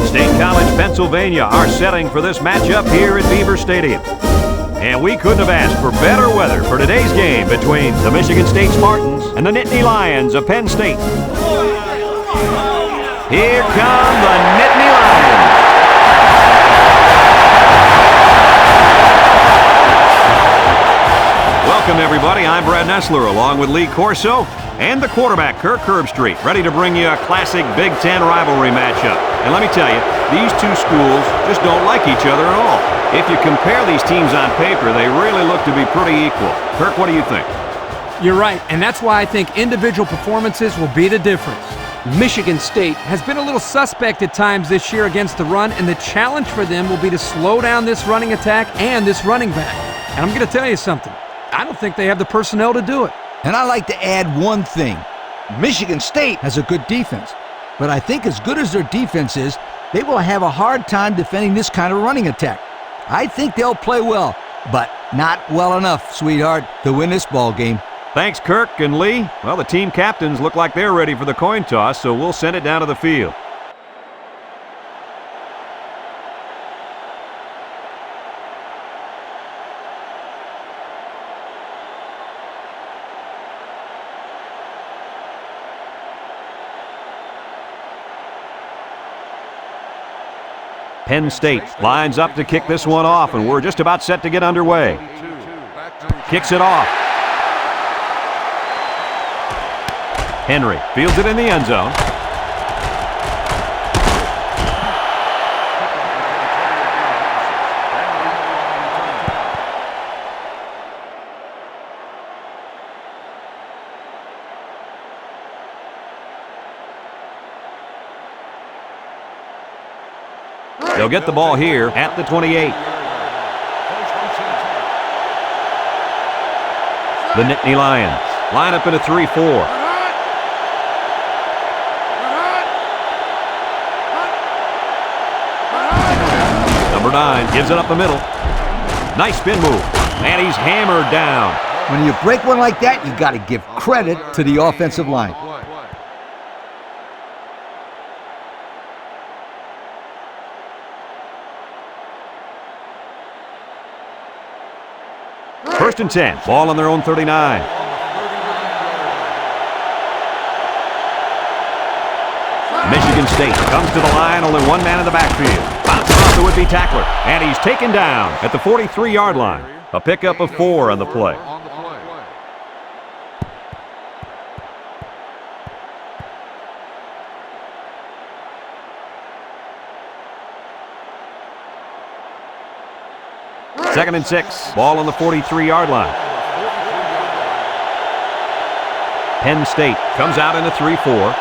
State College, Pennsylvania, our setting for this matchup here at Beaver Stadium. And we couldn't have asked for better weather for today's game between the Michigan State Spartans and the Nittany Lions of Penn State. Here come the Nittany Lions. Welcome, everybody. I'm Brad Nessler, along with Lee Corso and the quarterback, Kirk Herbstreit, ready to bring you a classic Big Ten rivalry matchup. And let me tell you, these two schools just don't like each other at all. If you compare these teams on paper, they really look to be pretty equal. Kirk, what do you think? You're right, and that's why I think individual performances will be the difference. Michigan State has been a little suspect at times this year against the run, and the challenge for them will be to slow down this running attack and this running back. And I'm going to tell you something. I don't think they have the personnel to do it. And I like to add one thing. Michigan State has a good defense, but I think as good as their defense is, they will have a hard time defending this kind of running attack. I think they'll play well, but not well enough, sweetheart, to win this ball game. Thanks, Kirk and Lee. Well, the team captains look like they're ready for the coin toss, so we'll send it down to the field. Penn State lines up to kick this one off, and we're just about set to get underway. Kicks it off. Henry fields it in the end zone. They'll get the ball here at the 28. The Nittany Lions line up in a 3-4. Number 9 gives it up the middle. Nice spin move, and he's hammered down. When you break one like that, you got to give credit to the offensive line. First and 10, ball on their own 39. Michigan State comes to the line, only one man in the backfield. Bounces off the would-be tackler, and he's taken down at the 43-yard line. A pickup of 4 on the play. Second and 6, ball on the 43-yard line. Penn State comes out in a 3-4.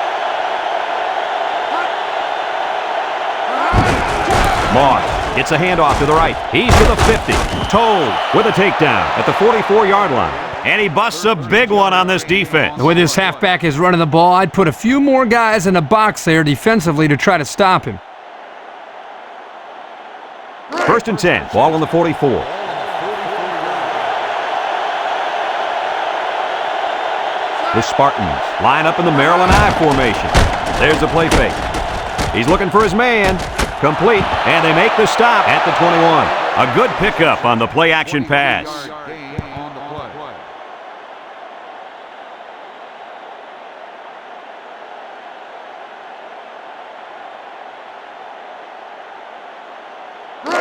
Moss gets a handoff to the right. He's to the 50. Told with a takedown at the 44-yard line. And he busts a big one on this defense. The way this halfback is running the ball, I'd put a few more guys in the box there defensively to try to stop him. First and 10, ball on the 44. The Spartans line up in the Maryland I formation. There's the play fake. He's looking for his man. Complete, and they make the stop at the 21. A good pickup on the play-action pass.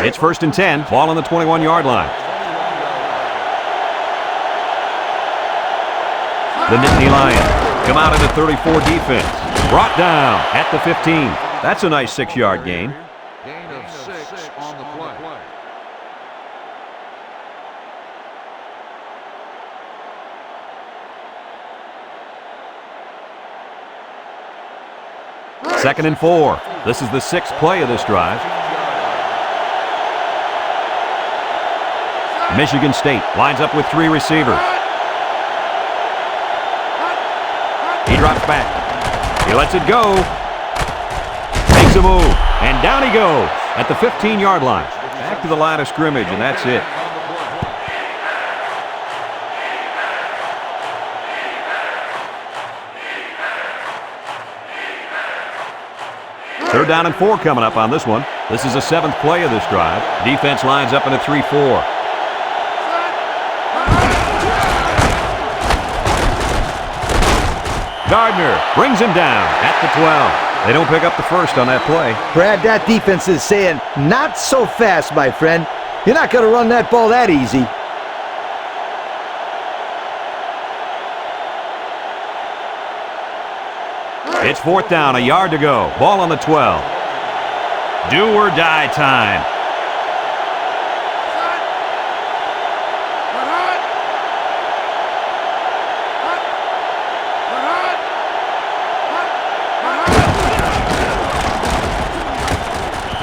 It's first and 10, ball on the 21-yard line. The Nittany Lions come out in a 34 defense. Brought down at the 15. That's a nice 6-yard gain. Gain of 6 on the play. Second and 4. This is the 6th play of this drive. Michigan State lines up with 3 receivers. He drops back. He lets it go. Makes a move. And down he goes at the 15-yard line. Back to the line of scrimmage, and that's it. Third down and 4 coming up on this one. This is the 7th play of this drive. Defense lines up in a 3-4. Gardner brings him down at the 12. They don't pick up the first on that play. Brad, that defense is saying, not so fast, my friend. You're not going to run that ball that easy. It's 4th down, a yard to go. Ball on the 12. Do or die time.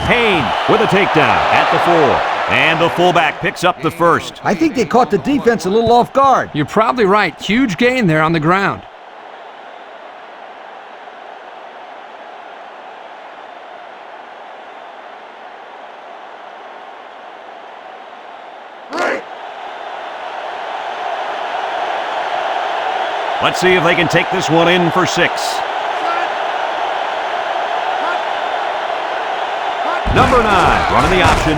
Payne with a takedown at the 4. And the fullback picks up the first. I think they caught the defense a little off guard. You're probably right. Huge gain there on the ground. Let's see if they can take this one in for 6. Number 9, running the option.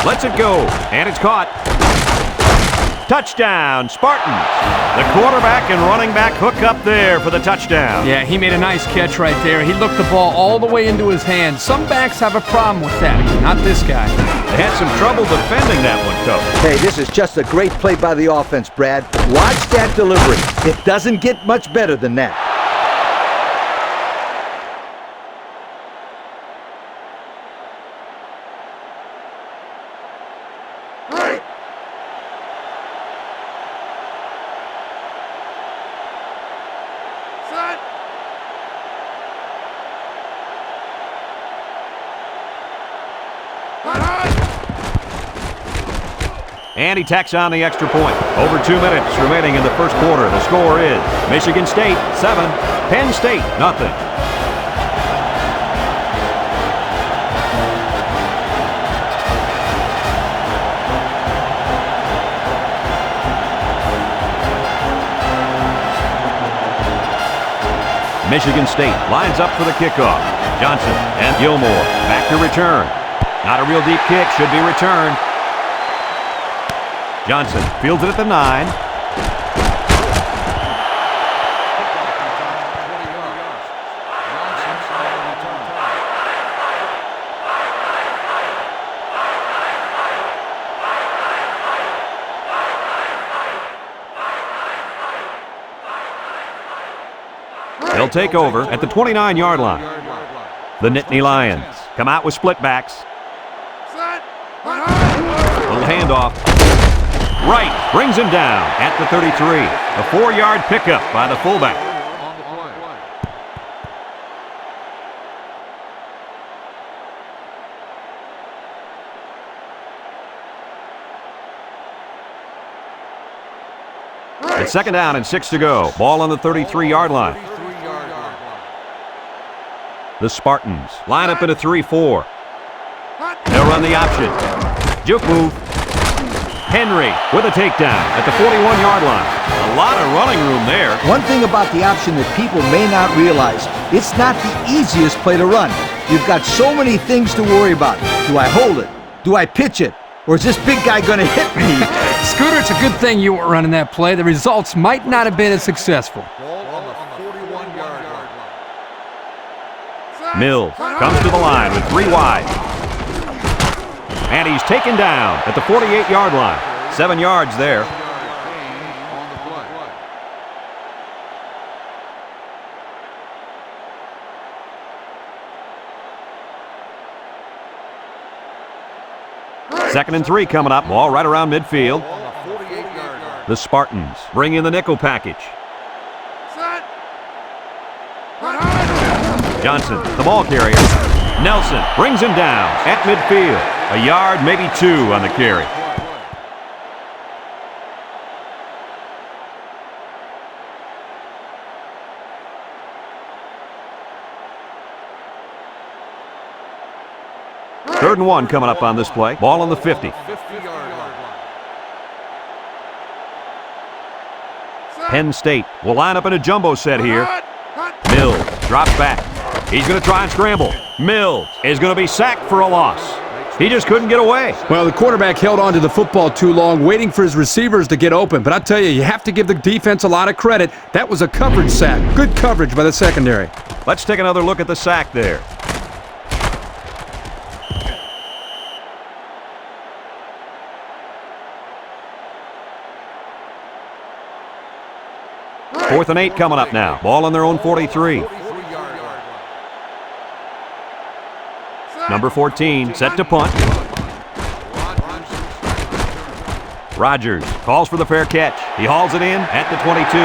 Lets it go, and it's caught. Touchdown, Spartans. The quarterback and running back hook up there for the touchdown. Yeah, he made a nice catch right there. He looked the ball all the way into his hand. Some backs have a problem with that, not this guy. They had some trouble defending that one, Coach. Hey, this is just a great play by the offense, Brad. Watch that delivery. It doesn't get much better than that. And he tacks on the extra point. Over 2 minutes remaining in the first quarter. The score is Michigan State 7, Penn State nothing. Michigan State lines up for the kickoff. Johnson and Gilmore back to return. Not a real deep kick, should be returned. Johnson fields it at the 9. They'll take over at the 29-yard line. The Nittany Lions come out with split backs. Little handoff. Right, brings him down at the 33. A 4-yard pickup by the fullback. It's 2nd down and 6 to go. Ball on the 33-yard line. The Spartans line up in a 3-4. They'll run the option. Juke move. Henry with a takedown at the 41-yard line. A lot of running room there. One thing about the option that people may not realize, it's not the easiest play to run. You've got so many things to worry about. Do I hold it? Do I pitch it? Or is this big guy going to hit me? Scooter, it's a good thing you weren't running that play. The results might not have been as successful. Mills comes to the line with 3 wide. And he's taken down at the 48-yard line. 7 yards there. Second and 3 coming up. Ball right around midfield. The Spartans bring in the nickel package. Johnson, the ball carrier. Nelson brings him down at midfield. A yard, maybe 2 on the carry. Third and 1 coming up on this play. Ball on the 50. Penn State will line up in a jumbo set here. Mills drops back. He's going to try and scramble. Mills is going to be sacked for a loss. He just couldn't get away. Well, the quarterback held on to the football too long, waiting for his receivers to get open. But I tell you, you have to give the defense a lot of credit. That was a coverage sack. Good coverage by the secondary. Let's take another look at the sack there. Fourth and 8 coming up now. Ball on their own 43. Number 14 set to punt. Rogers calls for the fair catch. He hauls it in at the 22.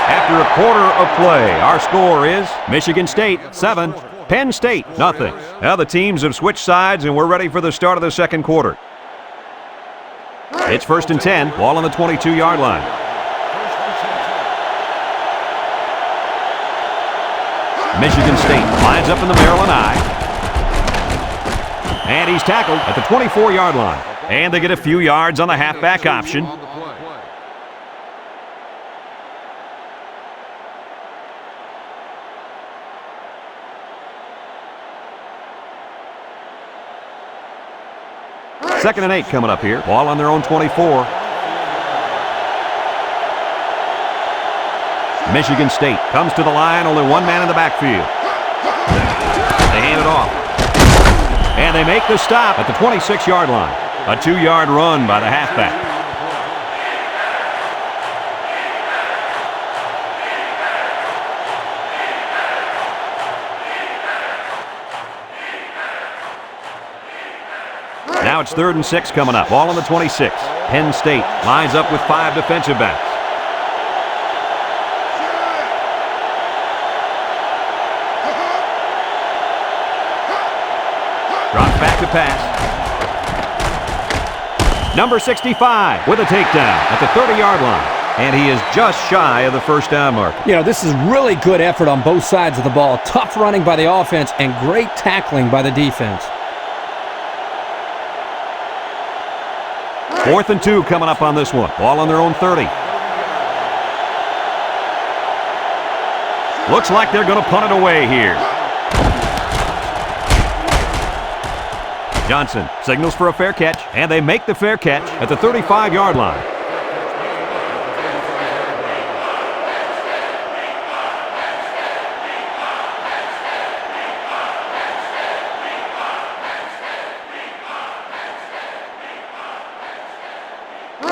After a quarter of play, our score is Michigan State 7, Penn State nothing. Now the teams have switched sides and we're ready for the start of the second quarter. It's first and 10, ball on the 22-yard line. Michigan State lines up in the Maryland I. And he's tackled at the 24-yard line. And they get a few yards on the halfback option. Second and 8 coming up here. Ball on their own 24. Michigan State comes to the line, only one man in the backfield. They hand it off. And they make the stop at the 26-yard line. A 2-yard run by the halfback. Now it's 3rd and 6 coming up. Ball on the 26. Penn State lines up with 5 defensive backs. Drops back to pass. Number 65 with a takedown at the 30-yard line. And he is just shy of the first down mark. You know, this is really good effort on both sides of the ball. Tough running by the offense and great tackling by the defense. 4th and 2 coming up on this one. Ball on their own 30. Looks like they're going to punt it away here. Johnson signals for a fair catch, and they make the fair catch at the 35-yard line.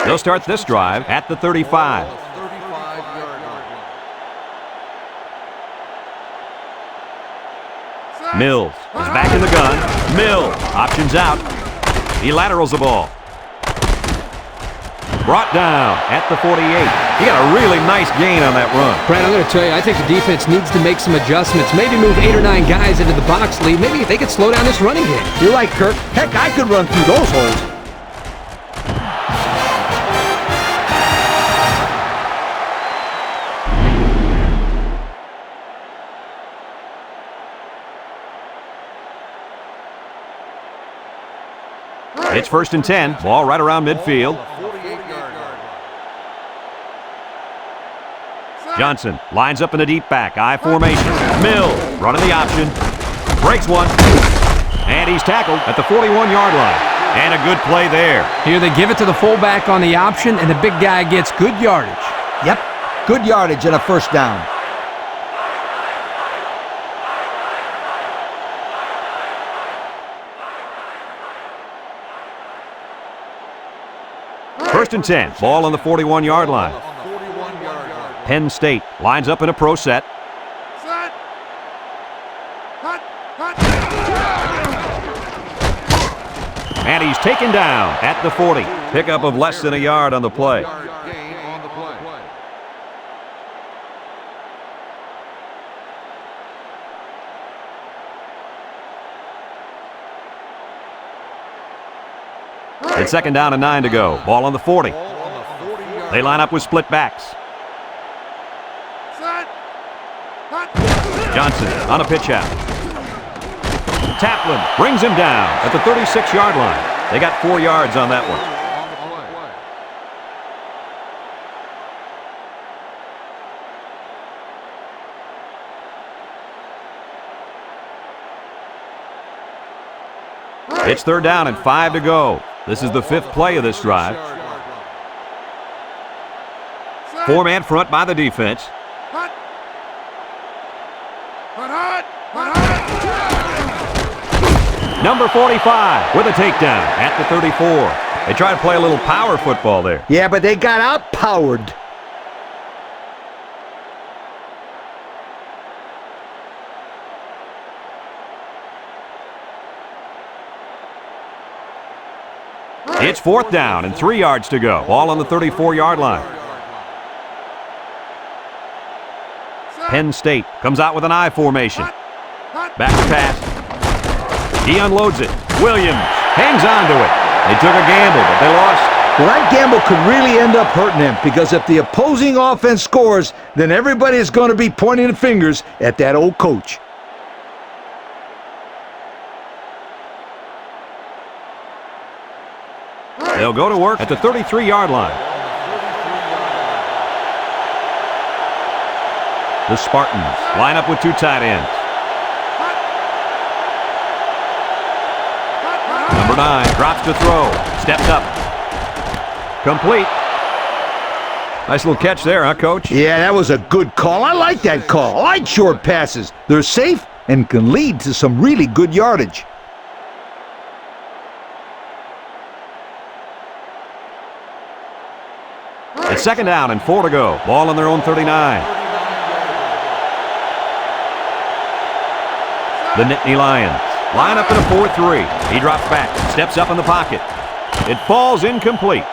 They'll start this drive at the 35. Mills is back in the gun. Mills options out. He laterals the ball. Brought down at the 48. He got a really nice gain on that run. Brad, I'm going to tell you, I think the defense needs to make some adjustments. Maybe move 8 or 9 guys into the box lead. Maybe they could slow down this running game. You're right, Kirk. Heck, I could run through those holes. It's 1st and 10. Ball right around midfield. Johnson lines up in the deep back. I formation. Mills running the option. Breaks one. And he's tackled at the 41-yard line. And a good play there. Here they give it to the fullback on the option, and the big guy gets good yardage. Yep, good yardage and a first down. First and 10. Ball on the 41-yard line. Penn State lines up in a pro set. And he's taken down at the 40. Pickup of less than a yard on the play. It's 2nd down and 9 to go. Ball on the 40. They line up with split backs. Johnson on a pitch out. Taplin brings him down at the 36-yard line. They got 4 yards on that one. It's third down and 5 to go. This is the 5th play of this drive. 4-man front by the defense. Number 45 with a takedown at the 34. They try to play a little power football there. Yeah, but they got outpowered. It's 4th down and 3 yards to go. Ball on the 34-yard line. Penn State comes out with an I formation. Back to pass. He unloads it. Williams hangs on to it. They took a gamble, but they lost. Well, that gamble could really end up hurting them, because if the opposing offense scores, then everybody is going to be pointing the fingers at that old coach. They'll go to work at the 33-yard line. The Spartans line up with 2 tight ends. Number 9 drops to throw. Steps up. Complete. Nice little catch there, huh, Coach? Yeah, that was a good call. I like that call. I like short passes. They're safe and can lead to some really good yardage. It's 2nd down and 4 to go. Ball on their own 39. The Nittany Lions line up in a 4-3. He drops back, steps up in the pocket. It falls incomplete.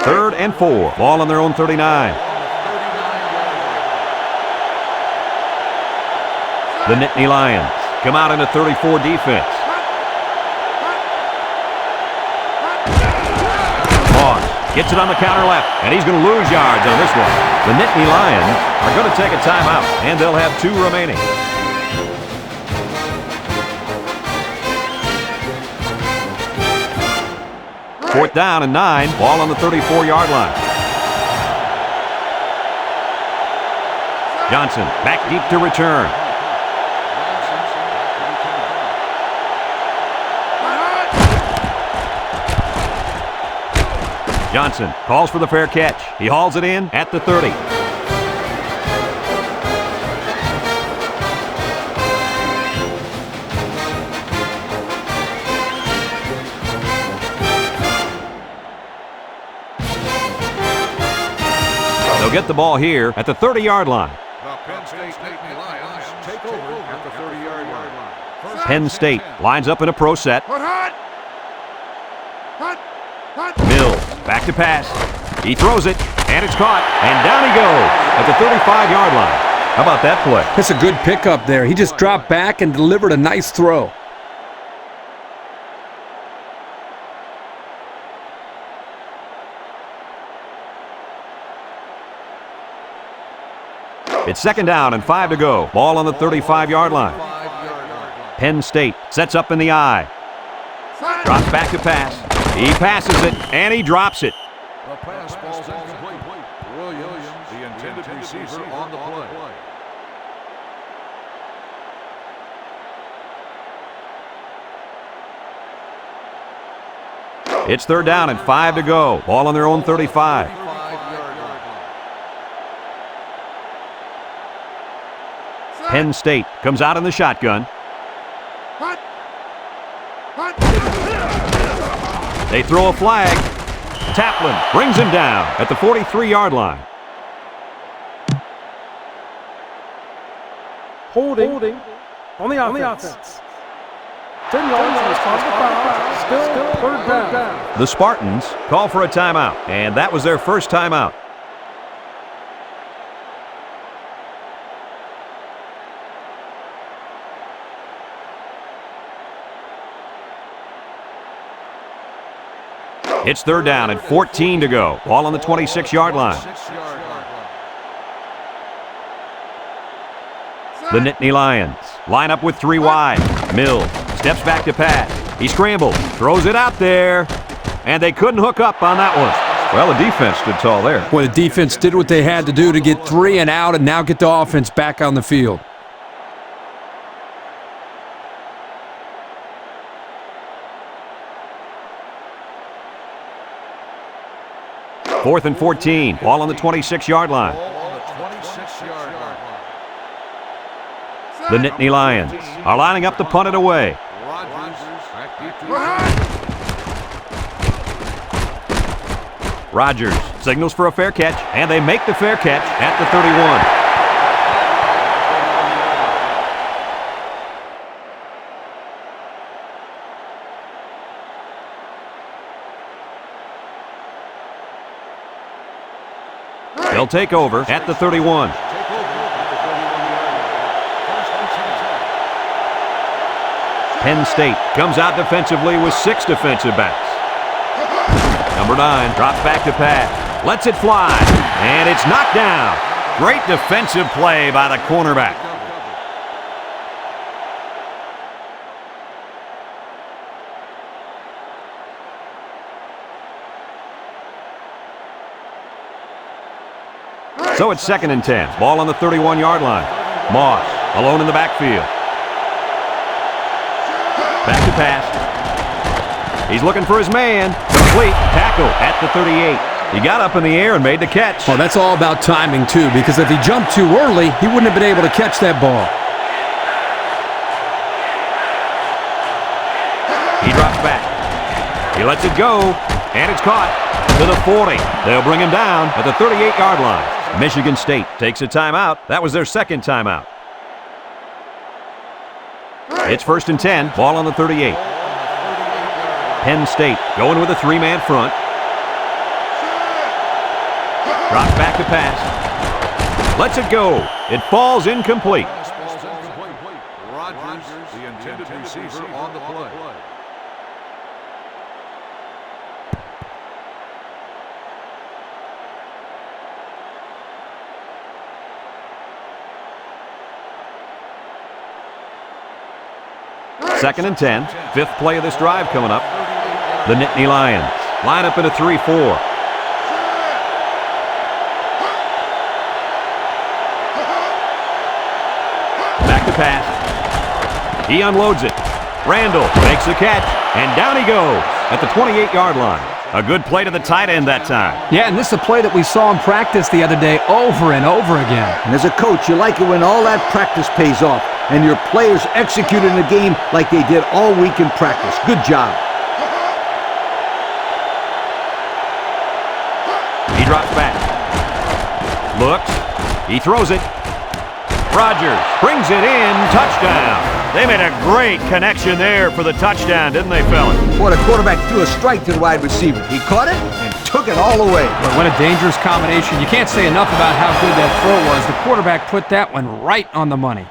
Third and 4. Ball on their own 39. The Nittany Lions come out in a 34 defense. Moss gets it on the counter left, and he's going to lose yards on this one. The Nittany Lions are going to take a timeout, and they'll have 2 remaining. Fourth down and 9. Ball on the 34-yard line. Johnson back deep to return. Johnson calls for the fair catch. He hauls it in at the 30. They'll get the ball here at the 30-yard line. The Penn State Lions take over at the 30-yard line. Penn State lines up in a pro set. Mills back to pass. He throws it, and it's caught, and down he goes at the 35-yard line. How about that play? That's a good pickup there. He just dropped back and delivered a nice throw. It's 2nd down and 5 to go. Ball on the 35-yard line. Penn State sets up in the I. Drops back to pass. He passes it, and he drops it. The pass falls incomplete. Williams, the intended receiver, on the play. It's 3rd down and 5 to go. Ball on their own 35. Penn State comes out in the shotgun. They throw a flag. Taplin brings him down at the 43-yard line. Holding on the offense. 10 yards and responsible foul. Still 3rd down. The Spartans call for a timeout, and that was their first timeout. It's 3rd down and 14 to go. Ball on the 26-yard line. The Nittany Lions line up with 3 wide. Mills steps back to pass. He scrambled, throws it out there, and they couldn't hook up on that one. Well, the defense stood tall there. Well, the defense did what they had to do to get 3 and out and now get the offense back on the field. Fourth and 14, ball on the 26-yard line. The Nittany Lions are lining up to punt it away. Rogers signals for a fair catch, and they make the fair catch at the 31. They'll take over at the 31. Penn State comes out defensively with 6 defensive backs. Number 9 drops back to pass, lets it fly, and it's knocked down. Great defensive play by the cornerback. So it's 2nd and 10. Ball on the 31-yard line. Moss alone in the backfield. Back to pass. He's looking for his man. Complete. Tackle at the 38. He got up in the air and made the catch. Well, that's all about timing, too, because if he jumped too early, he wouldn't have been able to catch that ball. He drops back. He lets it go, and it's caught to the 40. They'll bring him down at the 38-yard line. Michigan State takes a timeout. That was their 2nd timeout. It's 1st and 10. Ball on the 38. Penn State going with a 3-man front. Drops back to pass. Lets it go. It falls incomplete. Rogers, the intended receiver, on the play. Second and 10. 5th play of this drive coming up. The Nittany Lions line up in a 3-4. Back to pass. He unloads it. Randall makes the catch, and down he goes at the 28-yard line. A good play to the tight end that time. Yeah, and this is a play that we saw in practice the other day over and over again. And as a coach, you like it when all that practice pays off and your players execute in the game like they did all week in practice. Good job. He drops back. Looks. He throws it. Rogers brings it in. Touchdown. They made a great connection there for the touchdown, didn't they, fellas? Boy, the quarterback threw a strike to the wide receiver. He caught it and took it all the way. But what a dangerous combination. You can't say enough about how good that throw was. The quarterback put that one right on the money.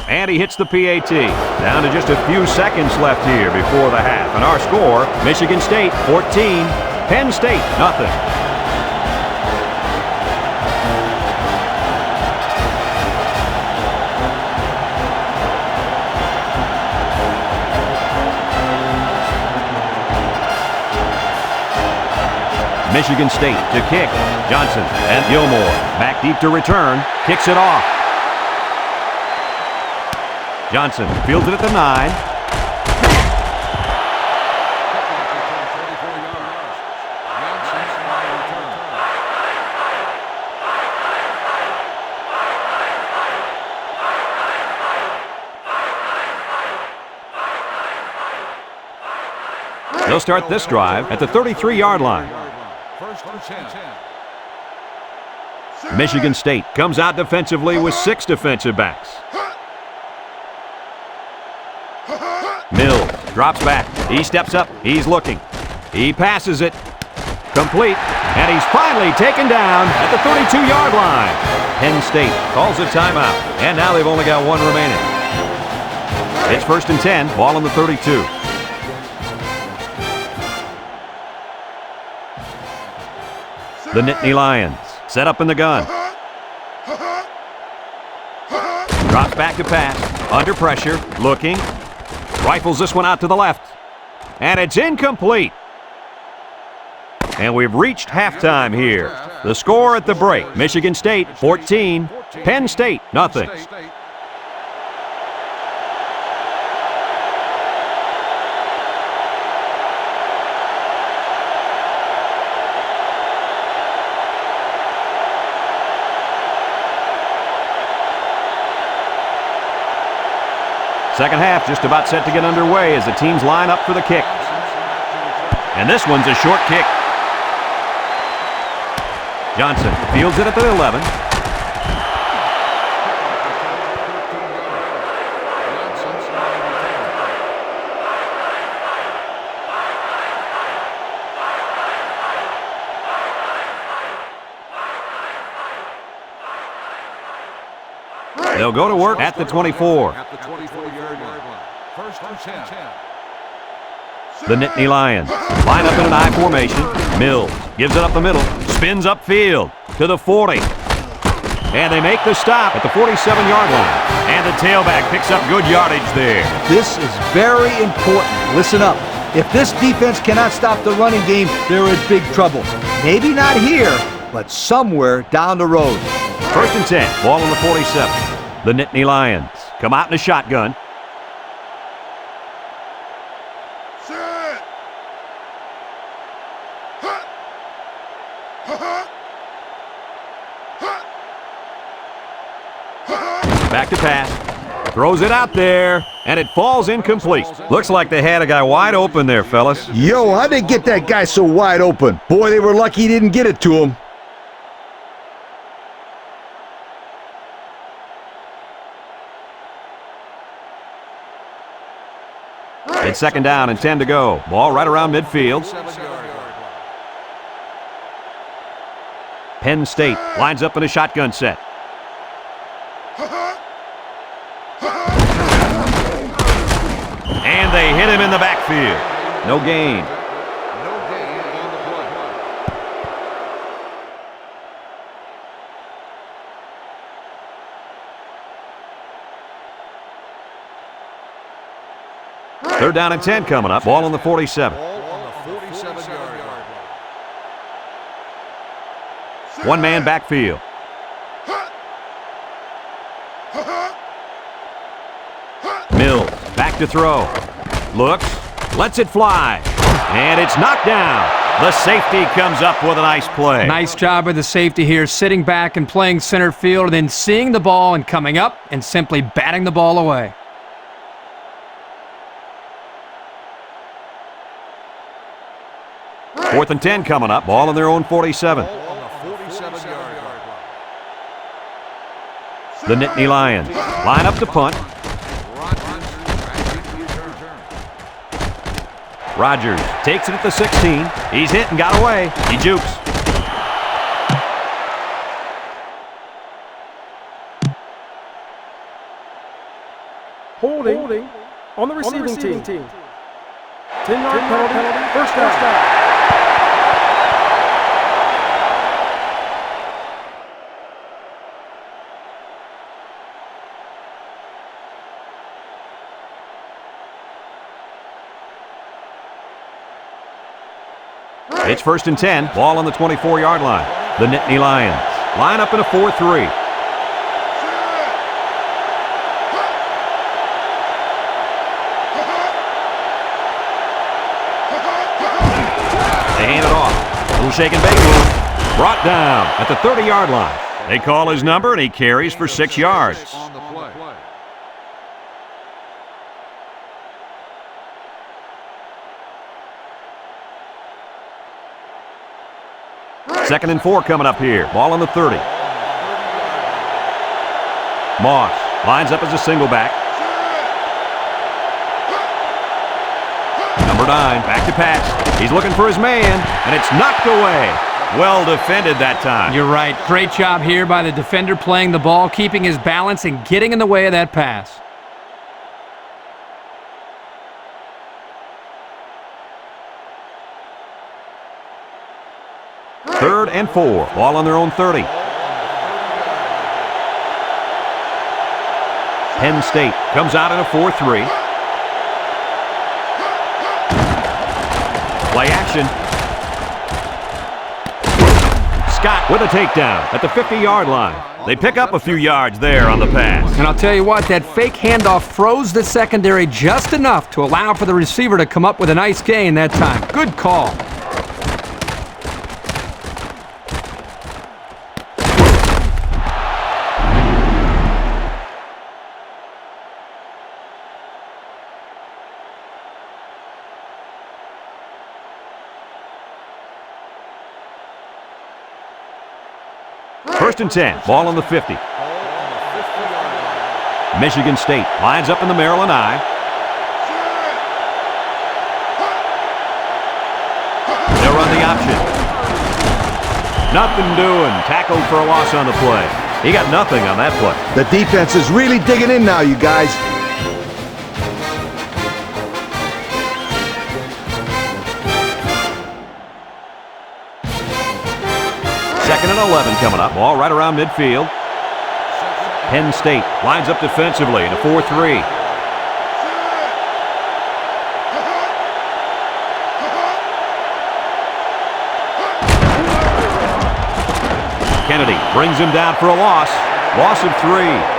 And he hits the PAT. Down to just a few seconds left here before the half. And our score, Michigan State 14, Penn State nothing. Michigan State to kick. Johnson and Gilmore back deep to return. Kicks it off. Johnson fields it at the 9. They'll start this drive at the 33-yard line. Michigan State comes out defensively with 6 defensive backs. Mills drops back. He steps up. He's looking. He passes it. Complete. And he's finally taken down at the 32-yard line. Penn State calls a timeout. And now they've only got one remaining. It's 1st and 10. Ball on the 32. The Nittany Lions set up in the gun. Drops back to pass. Under pressure. Looking. Rifles this one out to the left. And it's incomplete. And we've reached halftime here. The score at the break, Michigan State 14, Penn State nothing. Second half just about set to get underway as the teams line up for the kick. And this one's a short kick. Johnson fields it at the 11. They'll go to work at the 24. At the 24-yard line. 1st and 10. The Nittany Lions line up in an I formation. Mills gives it up the middle, spins upfield to the 40. And they make the stop at the 47-yard line. And the tailback picks up good yardage there. This is very important. Listen up. If this defense cannot stop the running game, they're in big trouble. Maybe not here, but somewhere down the road. 1st and 10, ball on the 47. The Nittany Lions come out in a shotgun. Back to pass. Throws it out there, and it falls incomplete. Looks like they had a guy wide open there, fellas. Yo, how'd they get that guy so wide open? Boy, they were lucky he didn't get it to him. It's 2nd down and 10 to go. Ball right around midfield. Penn State lines up in a shotgun set. And they hit him in the backfield. No gain. Third down and 10 coming up. Ball on the 47. One man backfield. Mills back to throw. Looks, lets it fly. And it's knocked down. The safety comes up with a nice play. Nice job of the safety here, sitting back and playing center field, and then seeing the ball and coming up and simply batting the ball away. Fourth and 10 coming up. Ball on their own 47. The Nittany Lions line up to punt. Rogers takes it at the 16. He's hit and got away. He jukes. Holding on the receiving team. 10-yard penalty. First down. It's 1st and 10. Ball on the 24-yard line. The Nittany Lions line up in a 4-3. They hand it off. Little shake and bake move. Brought down at the 30-yard line. They call his number, and he carries for 6 yards. Second and 4 coming up here. Ball on the 30. Moss lines up as a single back. Number 9, back to pass. He's looking for his man, and it's knocked away. Well defended that time. You're right. Great job here by the defender playing the ball, keeping his balance, and getting in the way of that pass. Third and 4, ball on their own 30. Penn State comes out in a 4-3. Play action. Scott with a takedown at the 50-yard line. They pick up a few yards there on the pass. And I'll tell you what, that fake handoff froze the secondary just enough to allow for the receiver to come up with a nice gain that time. Good call. First and 10, ball on the 50. Michigan State lines up in the Maryland I. They'll run the option. Nothing doing. Tackled for a loss on the play. He got nothing on that play. The defense is really digging in now, you guys. Second and 11 coming up. Ball right around midfield. Penn State lines up defensively in a 4-3. Kennedy brings him down for a loss. Loss of 3.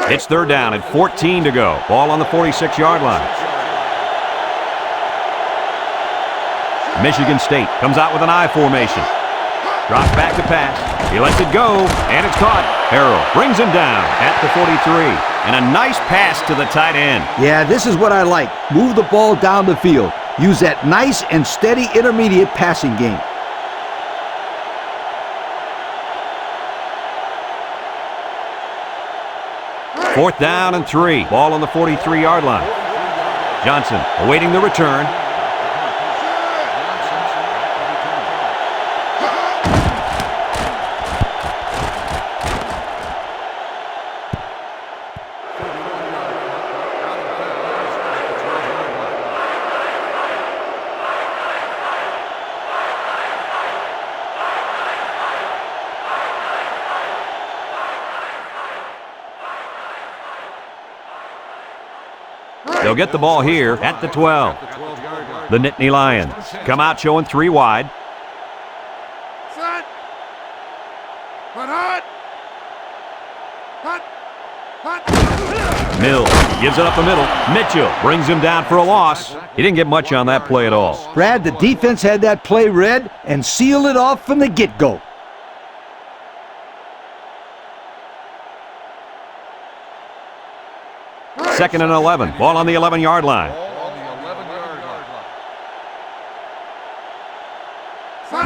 It's third down and 14 to go. Ball on the 46-yard line. Michigan State comes out with an I formation. Drops back to pass. He lets it go, and it's caught. Harrell brings him down at the 43. And a nice pass to the tight end. Yeah, this is what I like. Move the ball down the field. Use that nice and steady intermediate passing game. Fourth down and 3. Ball on the 43-yard line. Johnson awaiting the return. They'll get the ball here at the 12. The Nittany Lions come out showing 3 wide. Set. Hut, hut. Hut. Hut. Mills gives it up the middle. Mitchell brings him down for a loss. He didn't get much on that play at all. Brad, the defense had that play read and sealed it off from the get-go. Second and 11. Ball on the 11-yard line.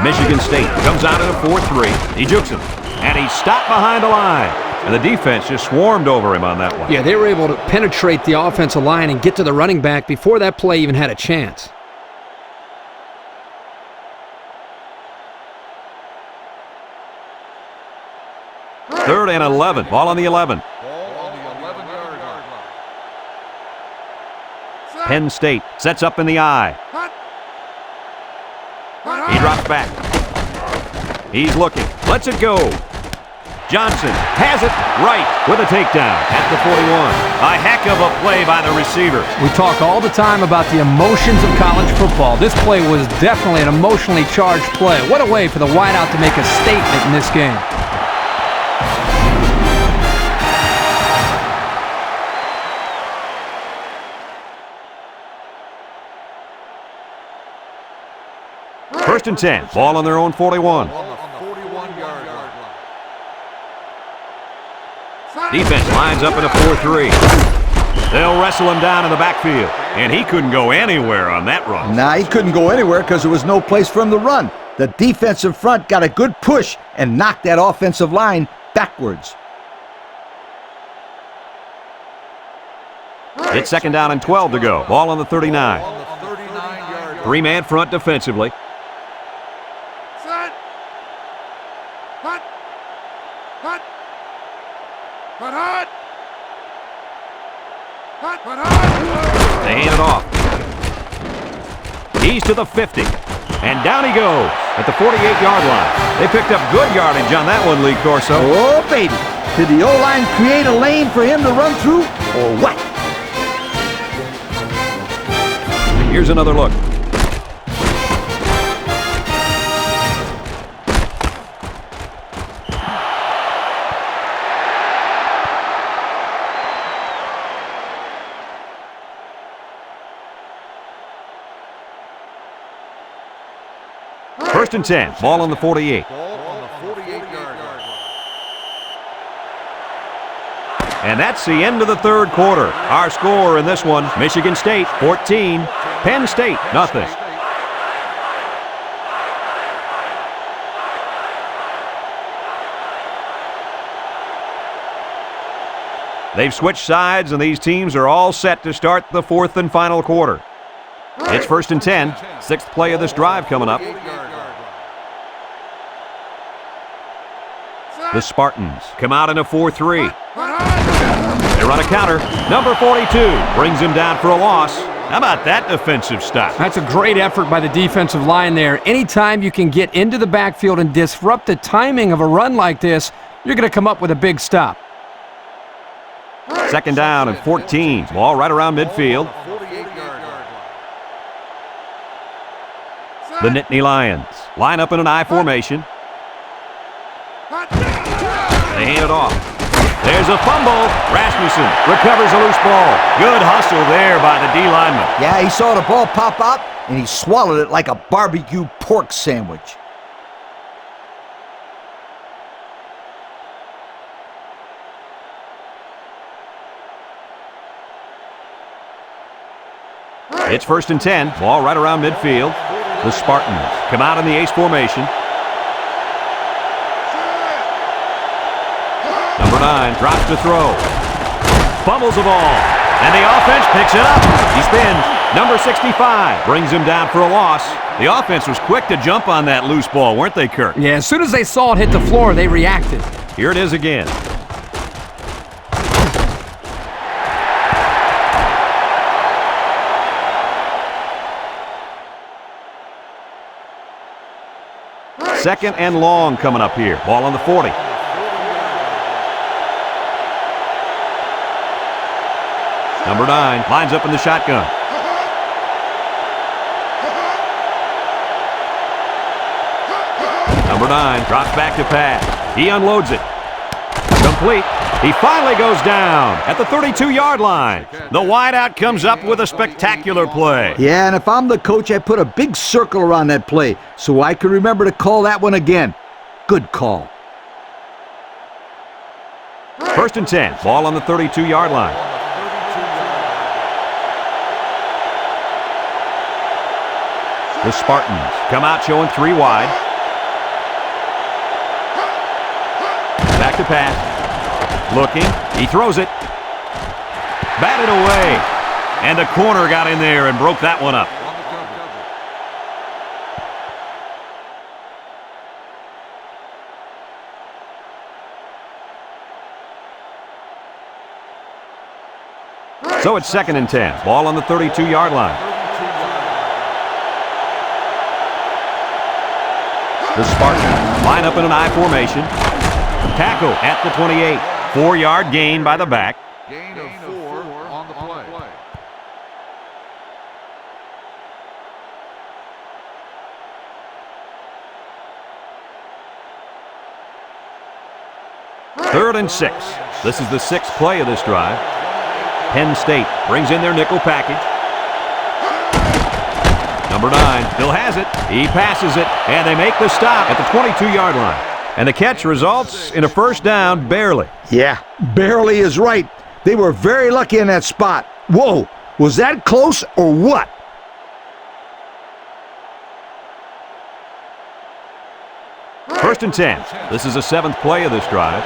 Michigan State comes out in a 4-3. He jukes him, and he's stopped behind the line. And the defense just swarmed over him on that one. Yeah, they were able to penetrate the offensive line and get to the running back before that play even had a chance. Third and 11. Ball on the 11. Penn State sets up in the I. He drops back. He's looking. Lets it go. Johnson has it right with a takedown at the 41. A heck of a play by the receiver. We talk all the time about the emotions of college football. This play was definitely an emotionally charged play. What a way for the wideout to make a statement in this game. First and 10. Ball on their own 41. Defense lines up in a 4-3. They'll wrestle him down in the backfield, and he couldn't go anywhere on that run. Nah, he couldn't go anywhere because there was no place for him to run. The defensive front got a good push and knocked that offensive line backwards. It's second down and 12 to go. Ball on the 39. Three-man front defensively. Set. Hut. Hut. Hut. Hut. Hut. Hut. Hut. They hand it off. He's to the 50. And down he goes at the 48-yard line. They picked up good yardage on that one, Lee Corso. Oh, baby. Did the O-line create a lane for him to run through, or what? Here's another look. First and 10. Ball on the 48. And that's the end of the third quarter. Our score in this one, Michigan State 14, Penn State nothing. They've switched sides, and these teams are all set to start the fourth and final quarter. It's first and 10, sixth play of this drive coming up. The Spartans come out in a 4-3. They run a counter. Number 42 brings him down for a loss. How about that defensive stop? That's a great effort by the defensive line there. Anytime you can get into the backfield and disrupt the timing of a run like this, you're going to come up with a big stop. Second down and 14. Ball right around midfield. The Nittany Lions line up in an I formation. They hand it off. There's a fumble. Rasmussen recovers a loose ball. Good hustle there by the D lineman. Yeah, he saw the ball pop out, and he swallowed it like a barbecue pork sandwich. It's first and 10. Ball right around midfield. The Spartans come out in the ace formation. Number 9 drops to throw. Fumbles the ball. And the offense picks it up. He spins. Number 65 brings him down for a loss. The offense was quick to jump on that loose ball, weren't they, Kirk? Yeah, as soon as they saw it hit the floor, they reacted. Here it is again. Second and long coming up here. Ball on the 40. Number 9 lines up in the shotgun. Number 9 drops back to pass. He unloads it. Complete. He finally goes down at the 32-yard line. The wideout comes up with a spectacular play. Yeah, and if I'm the coach, I put a big circle around that play so I can remember to call that one again. Good call. First and 10. Ball on the 32-yard line. The Spartans come out showing 3 wide. Back to pass. Looking. He throws it. Batted away. And the corner got in there and broke that one up. So it's second and 10. Ball on the 32-yard line. The Spartans line up in an I formation. Tackle at the 28. 4-yard gain by the back. Gain of 4 on the play. Third and 6. This is the 6th play of this drive. Penn State brings in their nickel package. Number 9 still has it. He passes it, and they make the stop at the 22-yard line. And the catch results in a first down barely. Yeah, barely is right. They were very lucky in that spot. Whoa, was that close or what? First and 10. This is the 7th play of this drive.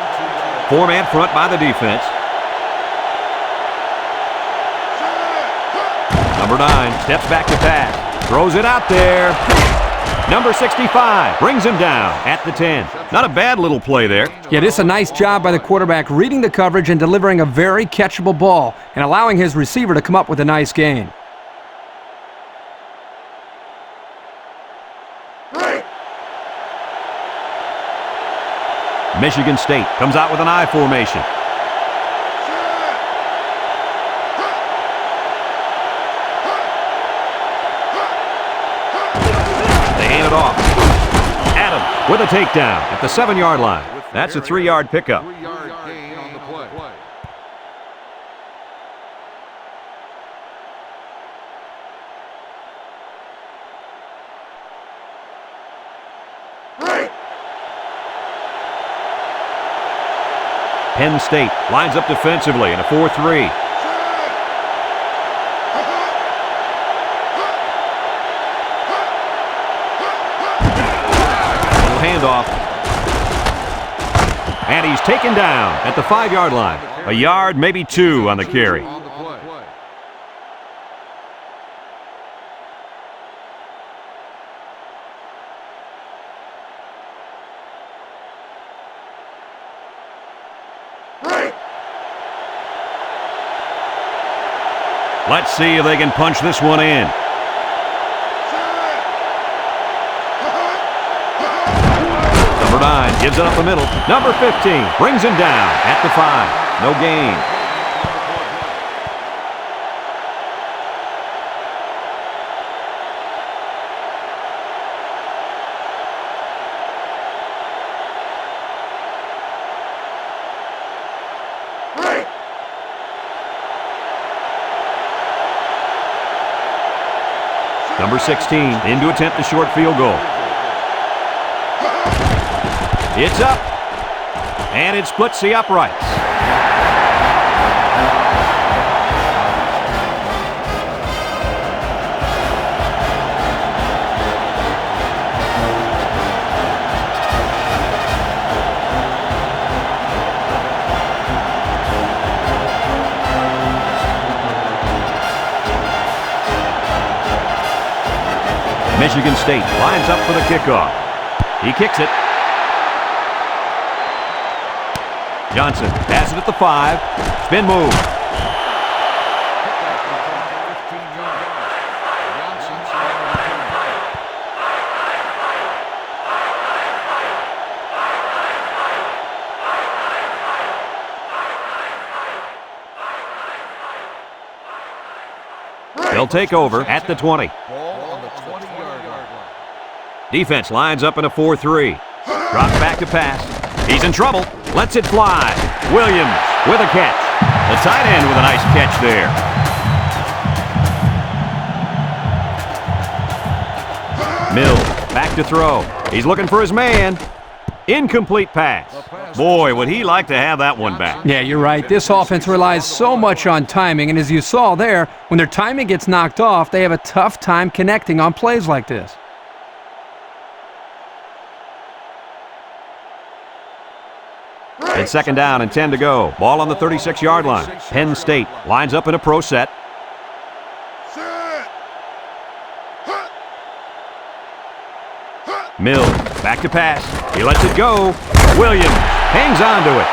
4-man front by the defense. Number 9 steps back to pass. Throws it out there. Number 65 brings him down at the 10. Not a bad little play there. Yeah, this is a nice job by the quarterback reading the coverage and delivering a very catchable ball and allowing his receiver to come up with a nice gain. Michigan State comes out with an I formation. They hand it off. Adams with a takedown at the 7-yard line. That's a 3-yard pickup. 3-yard gain on the play. Penn State lines up defensively in a 4-3. Little handoff. And he's taken down at the 5-yard line. A yard, maybe 2 on the carry. On the play. Let's see if they can punch this one in. Number 9 gives it up the middle. Number 15 brings him down at the 5. No gain. Number 16 in to attempt the short field goal. It's up, and it splits the uprights. Michigan State lines up for the kickoff. He kicks it. Johnson has it at the 5. Spin move. They'll take over at the 20. Defense lines up in a 4-3. Drops back to pass. He's in trouble. Lets it fly. Williams with a catch. The tight end with a nice catch there. Mills back to throw. He's looking for his man. Incomplete pass. Boy, would he like to have that one back. Yeah, you're right. This offense relies so much on timing, and as you saw there, when their timing gets knocked off, they have a tough time connecting on plays like this. It's 2nd down and 10 to go. Ball on the 36-yard line. Penn State lines up in a pro set. Mills back to pass. He lets it go. Williams hangs on to it.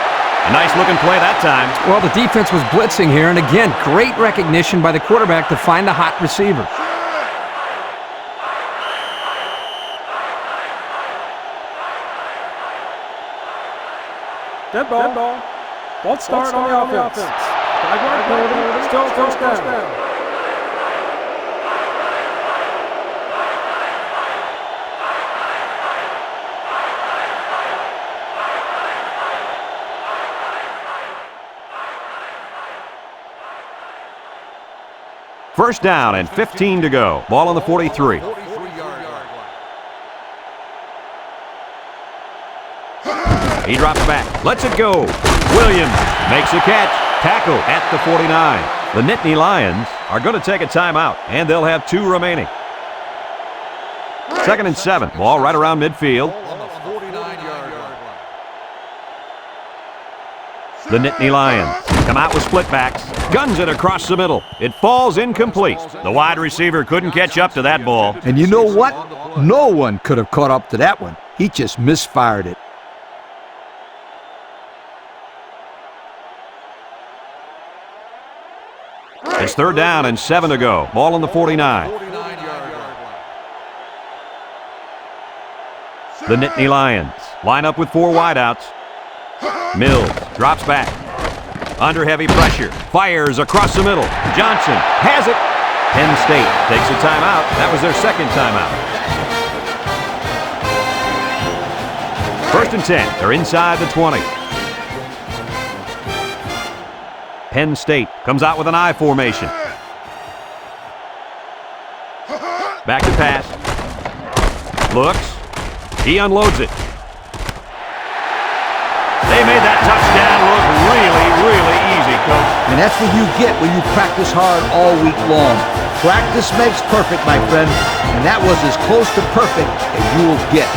A nice looking play that time. Well, the defense was blitzing here, and again, great recognition by the quarterback to find a hot receiver. Dead ball. Ball start on the offense. 5-yard penalty. Still first down. First down and 15 to go. Ball on the 43. He drops back. Lets it go. Williams makes a catch. Tackle at the 49. The Nittany Lions are going to take a timeout, and they'll have 2 remaining. 2nd and 7. Ball right around midfield. On the 49-yard line. The Nittany Lions come out with split backs. Guns it across the middle. It falls incomplete. The wide receiver couldn't catch up to that ball. And you know what? No one could have caught up to that one. He just misfired it. It's 3rd down and 7 to go. Ball on the 49. 49-yard line. The Nittany Lions line up with 4 wideouts. Mills drops back. Under heavy pressure. Fires across the middle. Johnson has it. Penn State takes a timeout. That was their 2nd timeout. 1st and 10. They're inside the 20. Penn State comes out with an I formation. Back to pass. Looks. He unloads it. They made that touchdown look really, really easy, Coach. And that's what you get when you practice hard all week long. Practice makes perfect, my friend. And that was as close to perfect as you will get.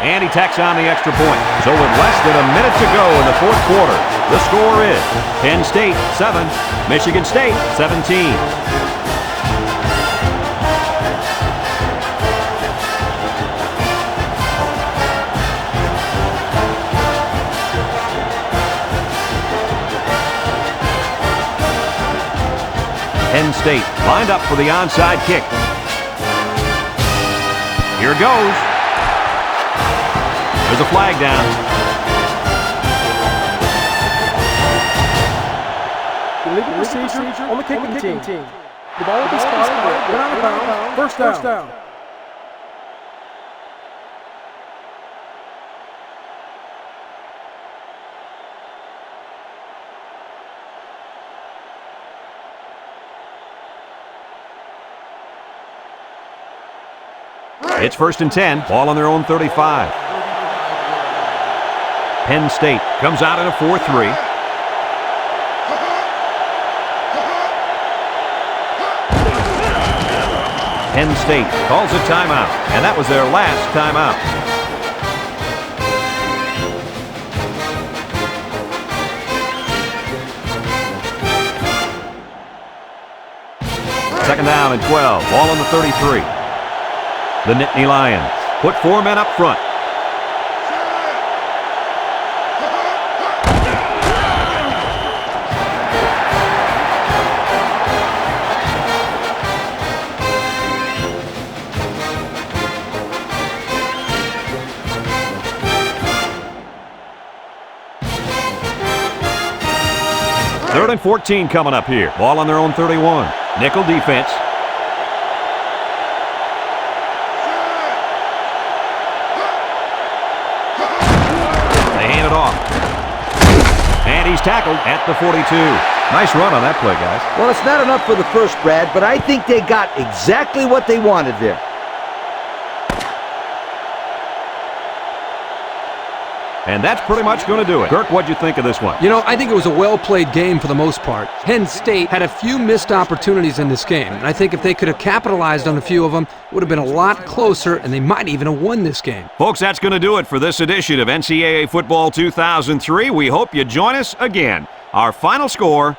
And he tacks on the extra point. So with less than a minute to go in the 4th quarter, the score is Penn State 7, Michigan State 17. Penn State lined up for the onside kick. Here goes. There's a flag down. Illegal procedure on the kicking team. The ball will be spotted. Went out of bounds. First down. It's 1st and 10. Ball on their own 35. Penn State comes out in a 4-3. Penn State calls a timeout, and that was their last timeout. Second down and 12. Ball on the 33. The Nittany Lions put 4 men up front. Third and 14 coming up here. Ball on their own 31. Nickel defense. They hand it off. And he's tackled at the 42. Nice run on that play, guys. Well, it's not enough for the first, Brad, but I think they got exactly what they wanted there. And that's pretty much going to do it. Kirk, what'd you think of this one? You know, I think it was a well-played game for the most part. Penn State had a few missed opportunities in this game, and I think if they could have capitalized on a few of them, it would have been a lot closer, and they might even have won this game. Folks, that's going to do it for this edition of NCAA Football 2003. We hope you join us again. Our final score...